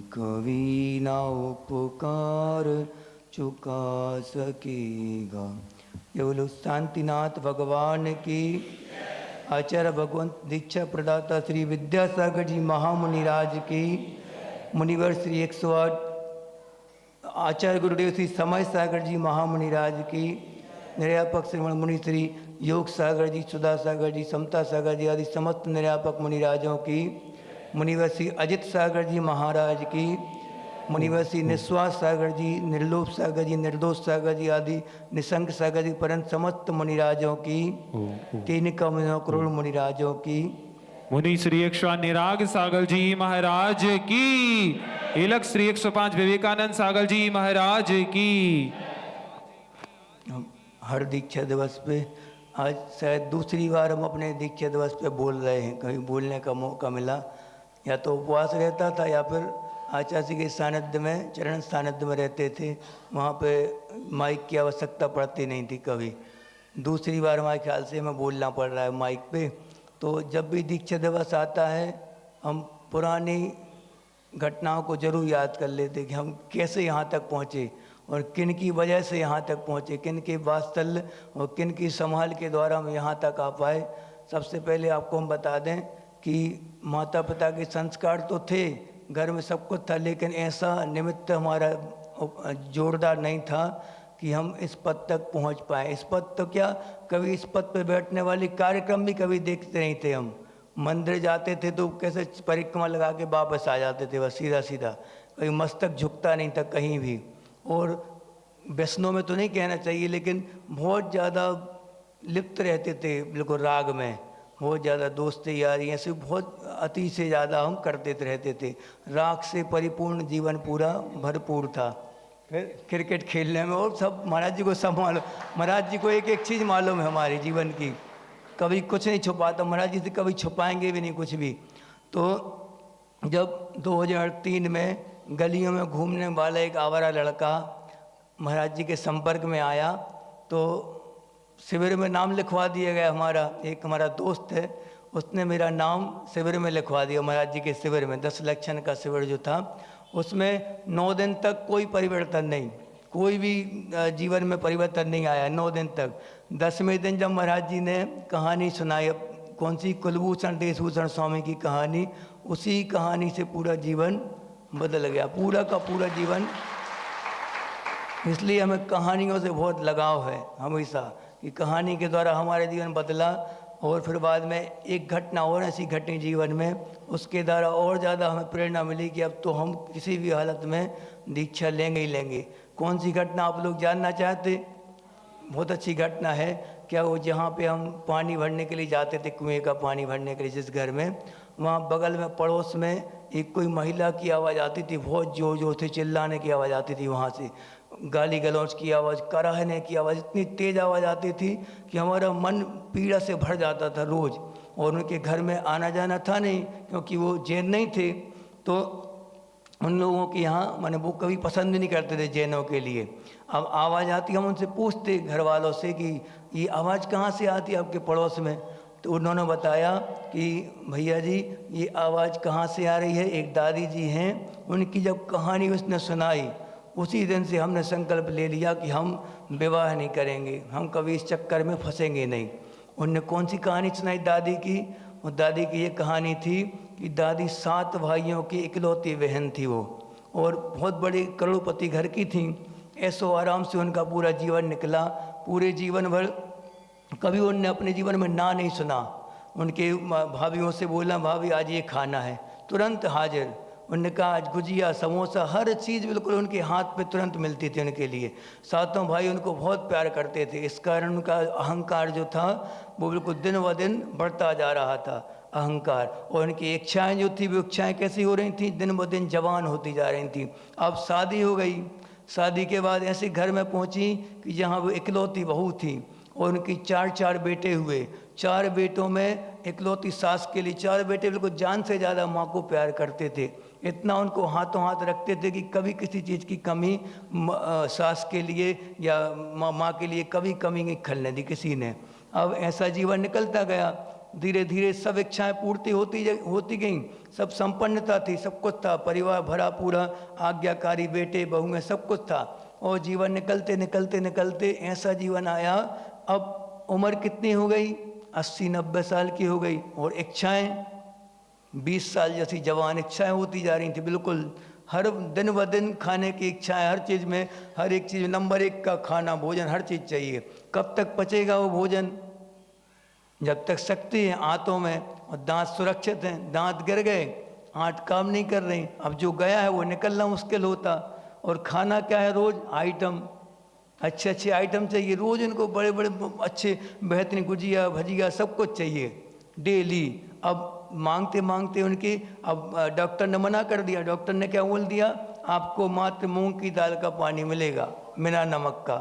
कभी ना उपकार चुका सकेगा। ये बोलो शांतिनाथ भगवान की। आचार्य भगवंत दीक्षा प्रदाता श्री विद्यासागर जी महामुनिराज की। मुनिवर श्री 108 आचार्य गुरुदेव श्री समय सागर जी महामुनिराज की। निर्यापक श्रीमण मुनि श्री योग सागर जी, सुधा सागर जी, समता सागर जी आदि समस्त निर्यापक मुनिराजों की। मुनिवर श्री अजित सागर जी महाराज की। मुनिवर श्री निस्वास सागर जी, निर्लोभ सागर जी, निर्दोष सागर जी आदि निसंग सागर जी परंत समस्त मुनिराजों की। तीन करोड़ मुनिराजों की। मुनि श्री 108 निराग सागर जी महाराज की। इलक श्री 105 विवेकानंद सागर जी महाराज की। हम हर दीक्षा दिवस पे आज शायद दूसरी बार हम अपने दीक्षा दिवस पे बोल रहे हैं। कभी बोलने का मौका मिला, या तो उपवास रहता था या फिर आचार्य के सानिध्य में, चरण सानिध्य में रहते थे। वहाँ पे माइक की आवश्यकता पड़ती नहीं थी कभी। दूसरी बार हमारे ख्याल से हमें बोलना पड़ रहा है माइक पे। तो जब भी दीक्षा दिवस आता है हम पुरानी घटनाओं को जरूर याद कर लेते कि हम कैसे यहाँ तक पहुँचे और किन की वजह से यहाँ तक पहुँचे, किन के वात्सल्य और किन की संभाल के द्वारा हम यहाँ तक आ पाए। सबसे पहले आपको हम बता दें कि माता पिता के संस्कार तो थे, घर में सब कुछ था, लेकिन ऐसा निमित्त हमारा जोरदार नहीं था कि हम इस पद तक पहुँच पाए। इस पद तो क्या, कभी इस पद पर बैठने वाले कार्यक्रम भी कभी देखते नहीं थे हम। मंदिर जाते थे तो कैसे परिक्रमा लगा के वापस आ जाते थे बस सीधा सीधा, कभी मस्तक झुकता नहीं था कहीं भी। और वैष्णव में तो नहीं कहना चाहिए, लेकिन बहुत ज़्यादा लिप्त रहते थे बिल्कुल राग में, बहुत ज़्यादा दोस्ती यारी ऐसे बहुत अति से ज़्यादा हम करते रहते थे। राग से परिपूर्ण जीवन पूरा भरपूर था। फिर क्रिकेट खेलने में और सब महाराज जी को सब मालूम, महाराज जी को एक एक चीज़ मालूम है हमारे जीवन की, कभी कुछ नहीं छुपाता महाराज जी से, कभी छुपाएंगे भी नहीं कुछ भी। तो जब 2003 में गलियों में घूमने वाला एक आवारा लड़का महाराज जी के संपर्क में आया तो शिविर में नाम लिखवा दिया गया। एक हमारा दोस्त है, उसने मेरा नाम शिविर में लिखवा दिया महाराज जी के शिविर में। 10 लक्षण का शिविर जो था उसमें 9 दिन तक कोई परिवर्तन नहीं, कोई भी जीवन में परिवर्तन नहीं आया 9 दिन तक। 10वें दिन जब महाराज जी ने कहानी सुनाई, कौन सी, कुलभूषण देशभूषण स्वामी की कहानी, उसी कहानी से पूरा जीवन बदल गया, पूरा का पूरा जीवन। इसलिए हमें कहानियों से बहुत लगाव है हमेशा, कि कहानी के द्वारा हमारे जीवन बदला। और फिर बाद में एक घटना और ऐसी घटनी जीवन में, उसके द्वारा और ज़्यादा हमें प्रेरणा मिली कि अब तो हम किसी भी हालत में दीक्षा लेंगे ही लेंगे। कौन सी घटना आप लोग जानना चाहते? बहुत अच्छी घटना है। क्या वो जहाँ पे हम पानी भरने के लिए जाते थे, कुएं का पानी भरने के लिए जिस घर में, वहाँ बगल में पड़ोस में एक कोई महिला की आवाज़ आती थी, बहुत जोर जोर से चिल्लाने की आवाज़ आती थी, वहाँ से गाली गलौज की आवाज़, कराहने की आवाज़, इतनी तेज़ आवाज़ आती थी कि हमारा मन पीड़ा से भर जाता था रोज़। और उनके घर में आना जाना था नहीं, क्योंकि वो जैन नहीं थे। तो उन लोगों के यहाँ मैंने वो कभी पसंद नहीं करते थे जैनों के लिए। अब आवाज़ आती, हम उनसे पूछते घर वालों से कि ये आवाज़ कहाँ से आती है आपके पड़ोस में। तो उन्होंने बताया कि भैया जी ये आवाज़ कहाँ से आ रही है, एक दादी जी हैं, उनकी जब कहानी उसने सुनाई, उसी दिन से हमने संकल्प ले लिया कि हम विवाह नहीं करेंगे, हम कभी इस चक्कर में फंसेंगे नहीं। उनने कौन सी कहानी सुनाई दादी की? और दादी की ये कहानी थी कि दादी 7 भाइयों की इकलौती बहन थी वो, और बहुत बड़ी करोड़पति घर की थी। ऐसो आराम से उनका पूरा जीवन निकला। पूरे जीवन भर कभी उनने अपने जीवन में ना नहीं सुना। उनके भाभीयों से बोला भाभी आज ये खाना है, तुरंत हाजिर। उन्होंने कहा आज गुजिया समोसा, हर चीज़ बिल्कुल उनके हाथ पे तुरंत मिलती थी उनके लिए। 7 भाई उनको बहुत प्यार करते थे। इस कारण उनका अहंकार जो था वो बिल्कुल दिन ब दिन बढ़ता जा रहा था, अहंकार। और उनकी इच्छाएं जो थी, वो इच्छाएं कैसी हो रही थी, दिन ब दिन जवान होती जा रही थी। अब शादी हो गई, शादी के बाद ऐसे घर में पहुंची कि जहां वो इकलौती बहू थी और उनकी 4 बेटे हुए। 4 बेटों में इकलौती सास के लिए 4 बेटे बिल्कुल जान से ज़्यादा माँ को प्यार करते थे। इतना उनको हाथों हाथ रखते थे कि कभी किसी चीज़ की कमी सास के लिए या माँ के लिए कभी कमी नहीं खलने दी किसी ने। अब ऐसा जीवन निकलता गया। धीरे धीरे सब इच्छाएं पूर्ति होती गईं, सब संपन्नता थी, सब कुछ था, परिवार भरा पूरा, आज्ञाकारी बेटे बहुएं सब कुछ था। और जीवन निकलते निकलते निकलते ऐसा जीवन आया, अब उम्र कितनी हो गई, 80-90 साल की हो गई, और इच्छाएं 20 साल जैसी जवान इच्छाएं होती जा रही थी। बिल्कुल हर दिन ब दिन खाने की इच्छाएं, हर चीज़ में, हर एक चीज़ नंबर 1 का खाना, भोजन, हर चीज़ चाहिए। कब तक पचेगा वो भोजन? जब तक शक्ति है आंतों में और दांत सुरक्षित हैं। दांत गिर गए, आंत काम नहीं कर रही, अब जो गया है वो निकलना मुश्किल होता। और खाना क्या है? रोज़ आइटम, अच्छे अच्छे आइटम चाहिए रोज़, इनको बड़े बड़े अच्छे बेहतरीन गुजिया भजिया सब कुछ चाहिए डेली। अब मांगते मांगते उनकी, अब डॉक्टर ने मना कर दिया। डॉक्टर ने क्या बोल दिया? आपको मात्र मूंग की दाल का पानी मिलेगा बिना नमक का।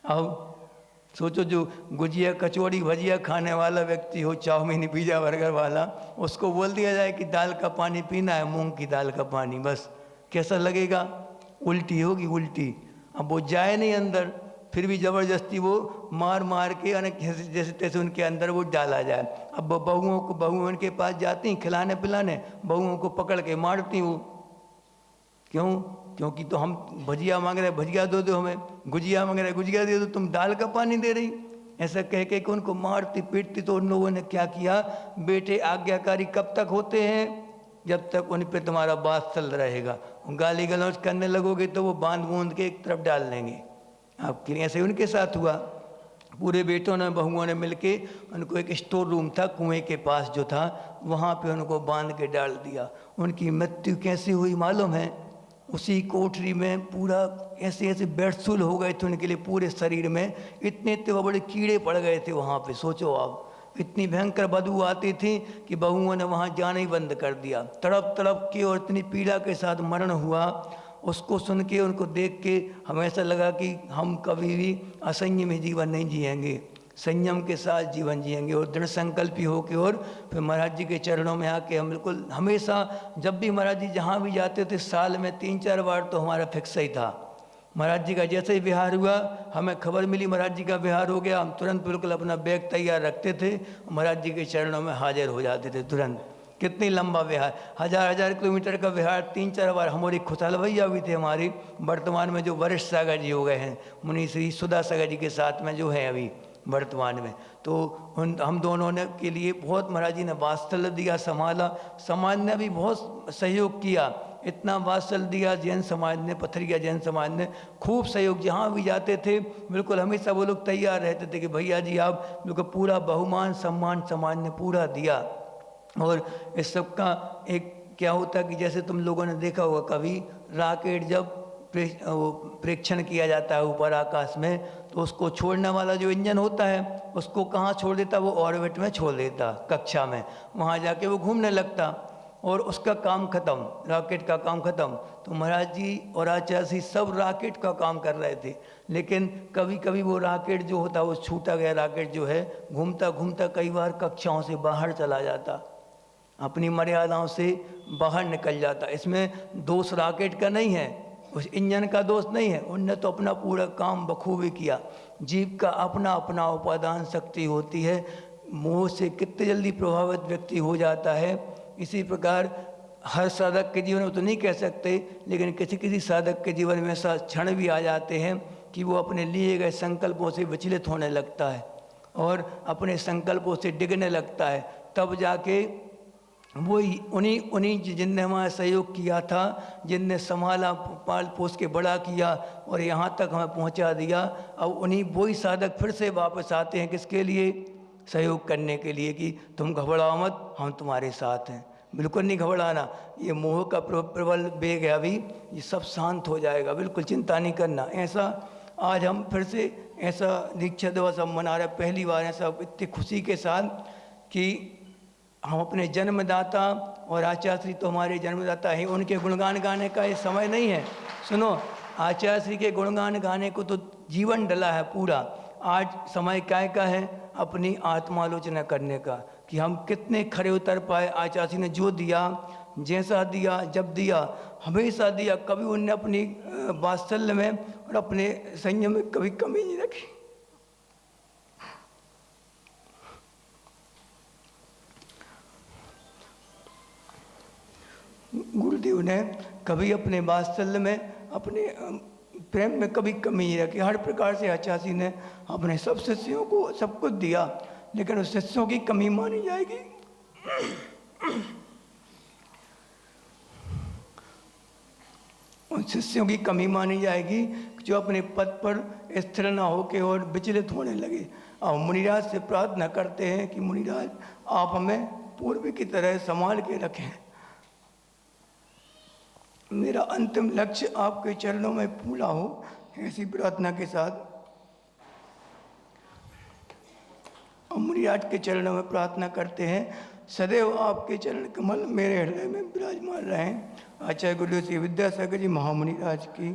अब सोचो, जो गुजिया कचौड़ी भजिया खाने वाला व्यक्ति हो, चाउमीन पिज़्ज़ा बर्गर वाला, उसको बोल दिया जाए कि दाल का पानी पीना है, मूंग की दाल का पानी बस, कैसा लगेगा? उल्टी होगी, उल्टी। अब वो जाए नहीं अंदर, फिर भी ज़बरदस्ती वो मार मार के अनेक जैसे तैसे उनके अंदर वो डाला जाए। अब बहुओं उनके पास जाती खिलाने पिलाने, बहुओं को पकड़ के मारती वो। क्यों? क्योंकि तो हम भजिया मांग रहे, भजिया दो दो हमें, गुजिया मांग रहे, गुजिया दे दो, तुम दाल का पानी दे रही, ऐसा कह के कि उनको मारती पीटती। तो उन लोगों ने क्या किया? बेटे आज्ञाकारी कब तक होते हैं? जब तक उन पे तुम्हारा बात चल रहेगा। गाली गलौज करने लगोगे तो वो बांध बूंद के एक तरफ डाल लेंगे आपके। ऐसे उनके साथ हुआ। पूरे बेटों ने बहुओं ने मिलके उनको, एक स्टोर रूम था कुएं के पास जो था, वहाँ पे उनको बांध के डाल दिया। उनकी मृत्यु कैसे हुई मालूम है? उसी कोठरी में पूरा ऐसे ऐसे बेडसूल हो गए थे उनके लिए पूरे शरीर में, इतने इतने बड़े कीड़े पड़ गए थे वहाँ पे। सोचो आप, इतनी भयंकर बदबू आती थी कि बहुओं ने वहाँ जाना ही बंद कर दिया। तड़प तड़प के और इतनी पीड़ा के साथ मरण हुआ। उसको सुन के, उनको देख के हमें ऐसा लगा कि हम कभी भी असंयम में जीवन नहीं जिएंगे, संयम के साथ जीवन जिएंगे और दृढ़ संकल्पी हो के। और फिर महाराज जी के चरणों में आके हम बिल्कुल हमेशा, जब भी महाराज जी जहाँ भी जाते थे, साल में 3-4 बार तो हमारा फिक्स ही था। महाराज जी का जैसे ही विहार हुआ, हमें खबर मिली महाराज जी का विहार हो गया, हम तुरंत बिल्कुल अपना बैग तैयार रखते थे, महाराज जी के चरणों में हाजिर हो जाते थे तुरंत। कितनी लंबा विहार, 1000 किलोमीटर का विहार 3-4 बार। हमारी खुशहाल भैया भी थे हमारी, वर्तमान में जो वरिष्ठ सागर जी हो गए हैं, मुनि श्री सुधा सागर जी के साथ में जो है अभी वर्तमान में। तो हम दोनों ने के लिए बहुत महाराज जी ने वात्सल्य दिया, संभाला। समाज ने भी बहुत सहयोग किया, इतना वात्सल्य दिया जैन समाज ने, पथरिया जैन समाज ने खूब सहयोग। जहाँ भी जाते थे बिल्कुल हमेशा वो लोग तैयार रहते थे कि भैया जी आप बिल्कुल पूरा बहुमान सम्मान समाज ने पूरा दिया। और इस सब का एक क्या होता कि जैसे तुम लोगों ने देखा होगा कभी, रॉकेट जब प्रेक्षण किया जाता है ऊपर आकाश में, तो उसको छोड़ने वाला जो इंजन होता है उसको कहाँ छोड़ देता? वो ऑर्बिट में छोड़ देता, कक्षा में, वहाँ जाके वो घूमने लगता और उसका काम खत्म, रॉकेट का काम खत्म। तो महाराज जी और आचार्य जी सब रॉकेट का काम कर रहे थे, लेकिन कभी कभी वो रॉकेट जो होता वो छूटा गया रॉकेट जो है, घूमता घूमता कई बार कक्षाओं से बाहर चला जाता, अपनी मर्यादाओं से बाहर निकल जाता। इसमें दोष रॉकेट का नहीं है, उस इंजन का दोष नहीं है, उनने तो अपना पूरा काम बखूबी किया। जीव का अपना अपना उपादान शक्ति होती है, मोह से कितने जल्दी प्रभावित व्यक्ति हो जाता है। इसी प्रकार हर साधक के जीवन में तो नहीं कह सकते, लेकिन किसी किसी साधक के जीवन में ऐसा क्षण भी आ जाते हैं कि वो अपने लिए गए संकल्पों से विचलित होने लगता है और अपने संकल्पों से डिगने लगता है। तब जाके वही उन्हीं जिनने हमारा सहयोग किया था, जिनने संभाला पाल पोस के बड़ा किया और यहाँ तक हमें पहुँचा दिया, अब उन्हीं वही साधक फिर से वापस आते हैं। किसके लिए? सहयोग करने के लिए कि तुम घबराओ मत, हम तुम्हारे साथ हैं। बिल्कुल नहीं घबराना, ये मोह का प्रबल बेग है, अभी ये सब शांत हो जाएगा, बिल्कुल चिंता नहीं करना। ऐसा आज हम फिर से ऐसा दीक्षा दिवस हम मना रहे, पहली बार ऐसा इतनी खुशी के साथ कि हम अपने जन्मदाता और आचार्य श्री तो हमारे जन्मदाता हैं, उनके गुणगान गाने का ये समय नहीं है। सुनो, आचार्य श्री के गुणगान गाने को तो जीवन डला है पूरा। आज समय क्या का है? अपनी आत्मालोचना करने का कि हम कितने खरे उतर पाए। आचार्य श्री ने जो दिया, जैसा दिया, जब दिया, हमेशा दिया, कभी उनने अपनी वात्सल्य में और अपने संयम में कभी कमी नहीं रखी। जी उन्हें कभी अपने वात्सल्य में, अपने प्रेम में कभी कमी नहीं रखी। हर प्रकार से आचार्य ने अपने सब शिष्यों को सब कुछ दिया, लेकिन उस शिष्यों की कमी मानी जाएगी। उन शिष्यों की कमी मानी जाएगी जो अपने पद पर स्थिर न होके और विचलित होने लगे। अब मुनिराज से प्रार्थना करते हैं कि मुनिराज आप हमें पूर्व की तरह संभाल के रखें। मेरा अंतिम लक्ष्य आपके चरणों में पूरा हो, ऐसी प्रार्थना के साथ मुनिराज के चरणों में प्रार्थना करते हैं। सदैव आपके चरण कमल मेरे हृदय में विराजमान रहें। आचार्य गुरुदेव श्री विद्यासागर जी महामुनिराज की